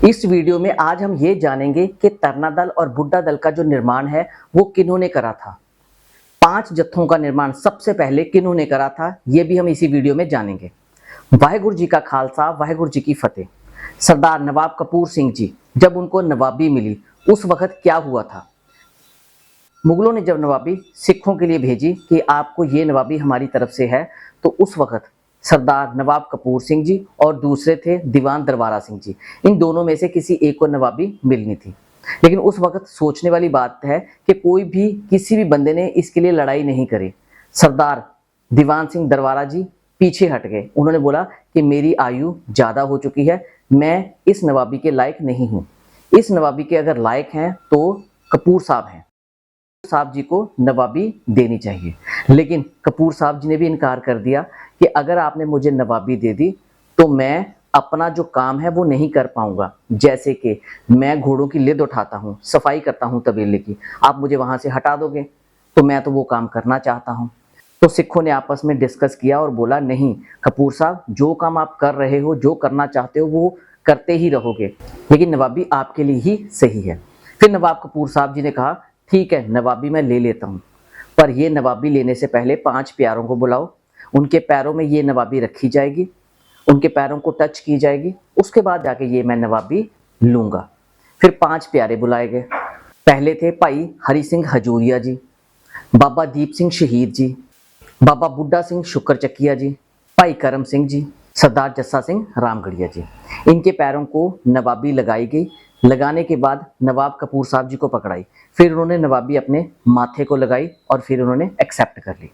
इस वीडियो में आज हम ये जानेंगे कि तरना दल और बुड्ढा दल का जो निर्माण है वो किन्होंने करा था। 5 जत्थों का निर्माण सबसे पहले किन्होंने करा था, ये भी हम इसी वीडियो में जानेंगे। वाहेगुरु जी का खालसा, वाहेगुरु जी की फतेह। सरदार नवाब कपूर सिंह जी जब उनको नवाबी मिली उस वक्त क्या हुआ था? मुगलों ने जब नवाबी सिखों के लिए भेजी कि आपको ये नवाबी हमारी तरफ से है, तो उस वक्त सरदार नवाब कपूर सिंह जी और दूसरे थे दीवान दरबारा सिंह जी, इन दोनों में से किसी एक को नवाबी मिलनी थी। लेकिन उस वक्त सोचने वाली बात है कि कोई भी किसी भी बंदे ने इसके लिए लड़ाई नहीं करी। सरदार दीवान सिंह दरबारा जी पीछे हट गए। उन्होंने बोला कि मेरी आयु ज़्यादा हो चुकी है, मैं इस नवाबी के लायक नहीं हूँ। इस नवाबी के अगर लायक हैं तो कपूर साहब हैं, साहब जी को नवाबी देनी चाहिए। लेकिन कपूर साहब जी ने भी इनकार कर दिया कि अगर आपने मुझे नवाबी दे दी तो मैं अपना जो काम है वो नहीं कर पाऊंगा। जैसे कि मैं घोड़ों की लिद उठाता हूँ, सफाई करता हूँ तबेले की, आप मुझे वहां से हटा दोगे तो मैं तो वो काम करना चाहता हूँ। तो सिखों ने आपस में डिस्कस किया और बोला नहीं कपूर साहब, जो काम आप कर रहे हो, जो करना चाहते हो वो करते ही रहोगे, लेकिन नवाबी आपके लिए ही सही है। फिर नवाब कपूर साहब जी ने कहा ठीक है, नवाबी मैं ले लेता हूँ, पर ये नवाबी लेने से पहले 5 प्यारों को बुलाओ, उनके पैरों में ये नवाबी रखी जाएगी, उनके पैरों को टच की जाएगी, उसके बाद जाके ये मैं नवाबी लूंगा। फिर 5 प्यारे बुलाए गए। पहले थे भाई हरि सिंह हजूरिया जी, बाबा दीप सिंह शहीद जी, बाबा बुड्ढा सिंह शुक्र चकिया जी, भाई करम सिंह जी, सरदार जस्सा सिंह रामगढ़िया जी। इनके पैरों को नवाबी लगाई गई। लगाने के बाद नवाब कपूर साहब जी को पकड़ाई, फिर उन्होंने नवाबी अपने माथे को लगाई और फिर उन्होंने एक्सेप्ट कर ली।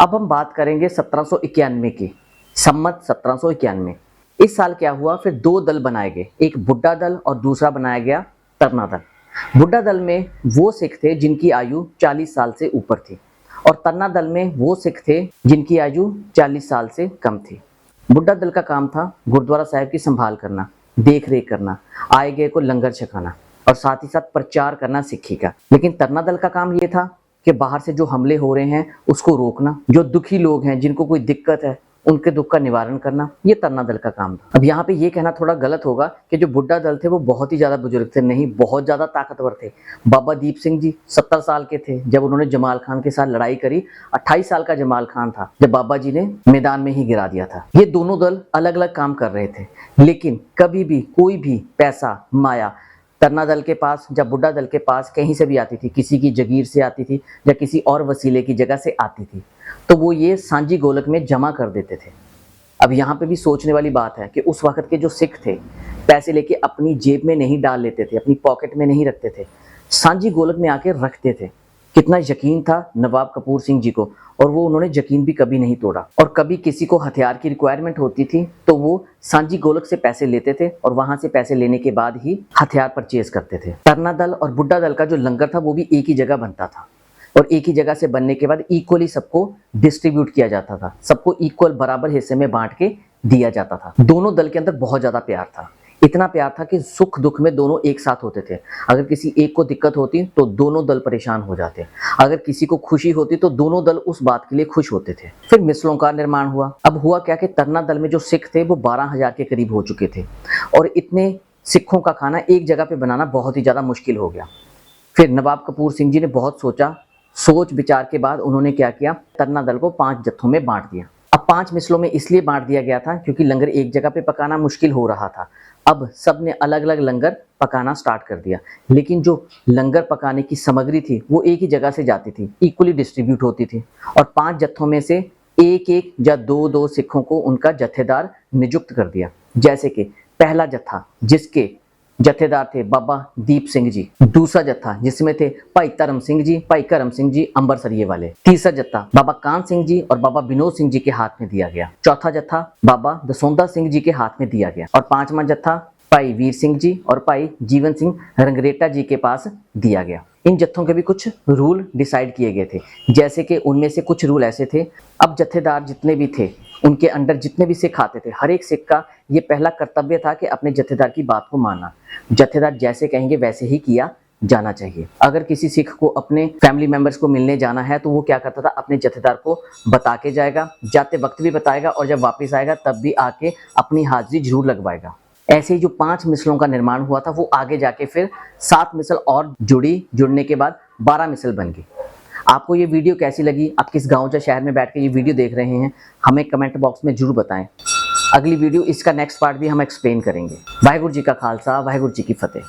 अब हम बात करेंगे 1791 की, सम्मत 1791। इस साल क्या हुआ, फिर 2 दल बनाए गए, एक बुड्ढा दल और दूसरा बनाया गया तरना दल। बुड्ढा दल में वो सिख थे जिनकी आयु 40 साल से ऊपर थी और तरना दल में वो सिख थे जिनकी आयु 40 साल से कम थी। बुड्ढा दल का काम था गुरुद्वारा साहिब की संभाल करना, देख रेख करना, आए गए को लंगर छकाना और साथ ही साथ प्रचार करना सिक्खी का। लेकिन तरना दल का काम ये था कि बाहर से जो हमले हो रहे हैं उसको रोकना, जो दुखी लोग हैं जिनको कोई दिक्कत है उनके दुख का निवारण करना, ये तरना दल का काम था। अब यहाँ पे ये कहना थोड़ा गलत होगा कि जो बुड्ढा दल थे वो बहुत ही ज्यादा बुजुर्ग थे, नहीं, बहुत ज्यादा ताकतवर थे। बाबा दीप सिंह जी 70 साल के थे जब उन्होंने जमाल खान के साथ लड़ाई करी। 28 साल का जमाल खान था जब बाबा जी ने मैदान में ही गिरा दिया था। ये दोनों दल अलग अलग काम कर रहे थे, लेकिन कभी भी कोई भी पैसा माया तरना दल के पास या बुड्ढा दल के पास कहीं से भी आती थी, किसी की जगीर से आती थी या किसी और वसीले की जगह से आती थी, तो वो ये सांझी गोलक में जमा कर देते थे। अब यहाँ पे भी सोचने वाली बात है कि उस वक्त के जो सिख थे पैसे लेके अपनी जेब में नहीं डाल लेते थे, अपनी पॉकेट में नहीं रखते थे, सांझी गोलक में आके रखते थे। कितना यकीन था नवाब कपूर सिंह जी को, और वो उन्होंने यकीन भी कभी नहीं तोड़ा। और कभी किसी को हथियार की रिक्वायरमेंट होती थी तो वो सांझी गोलक से पैसे लेते थे और वहां से पैसे लेने के बाद ही हथियार परचेज करते थे। तरना दल और बुड्ढा दल का जो लंगर था वो भी एक ही जगह बनता था और एक ही जगह से बनने के बाद इक्वली सबको डिस्ट्रीब्यूट किया जाता था, सबको इक्वल बराबर हिस्से में बांट के दिया जाता था। दोनों दल के अंदर बहुत ज्यादा प्यार था, इतना प्यार था कि सुख दुख में दोनों एक साथ होते थे। अगर किसी एक को दिक्कत होती तो दोनों दल परेशान हो जाते, अगर किसी को खुशी होती तो दोनों दल उस बात के लिए खुश होते थे। फिर मिसलों का निर्माण हुआ। अब हुआ क्या कि तरना दल में जो सिख थे वो 12,000 के करीब हो चुके थे और इतने सिखों का खाना एक जगह पे बनाना बहुत ही ज्यादा मुश्किल हो गया। फिर नवाब कपूर सिंह जी ने बहुत सोचा, सोच विचार के बाद उन्होंने क्या किया, तरना दल को 5 जत्थों में बांट दिया। अब 5 मिसलों में इसलिए बांट दिया गया था क्योंकि लंगर एक जगह पे पकाना मुश्किल हो रहा था। अब सब ने अलग अलग लंगर पकाना स्टार्ट कर दिया, लेकिन जो लंगर पकाने की सामग्री थी वो एक ही जगह से जाती थी, इक्वली डिस्ट्रीब्यूट होती थी और 5 जत्थों में से एक एक या 2-2 सिखों को उनका जत्थेदार नियुक्त कर दिया। जैसे कि पहला जत्था जिसके जत्थेदार थे बाबा दीप सिंह जी, दूसरा जत्था जिसमें थे भाई धर्म सिंह जी, भाई करम सिंह जी अंबरसरिये वाले, तीसरा जत्था बाबा कान सिंह जी और बाबा विनोद सिंह जी के हाथ में दिया गया, चौथा जत्था बाबा दसौंदा सिंह जी के हाथ में दिया गया और 5वां जत्था भाई वीर सिंह जी और भाई जीवन सिंह रंगरेटा जी के पास दिया गया। इन जत्थों के भी कुछ रूल डिसाइड किए गए थे, जैसे कि उनमें से कुछ रूल ऐसे थे, अब जत्थेदार जितने भी थे उनके अंडर जितने भी सिख आते थे, हर एक सिख का ये पहला कर्तव्य था कि अपने जत्थेदार की बात को मानना, जत्थेदार जैसे कहेंगे वैसे ही किया जाना चाहिए। अगर किसी सिख को अपने फैमिली मेंबर्स को मिलने जाना है तो वो क्या करता था, अपने जत्थेदार को बता के जाएगा, जाते वक्त भी बताएगा और जब वापस आएगा तब भी आके अपनी हाजिरी जरूर लगवाएगा। ऐसे ही जो 5 मिसलों का निर्माण हुआ था वो आगे जाके फिर 7 मिसल और जुड़ने के बाद 12 मिसल बन गई। आपको ये वीडियो कैसी लगी? आप किस गांव या शहर में बैठ के ये वीडियो देख रहे हैं, हमें कमेंट बॉक्स में जरूर बताएं। अगली वीडियो इसका नेक्स्ट पार्ट भी हम एक्सप्लेन करेंगे। वाहिगुरु जी का खालसा, वाहिगुरु जी की फतेह।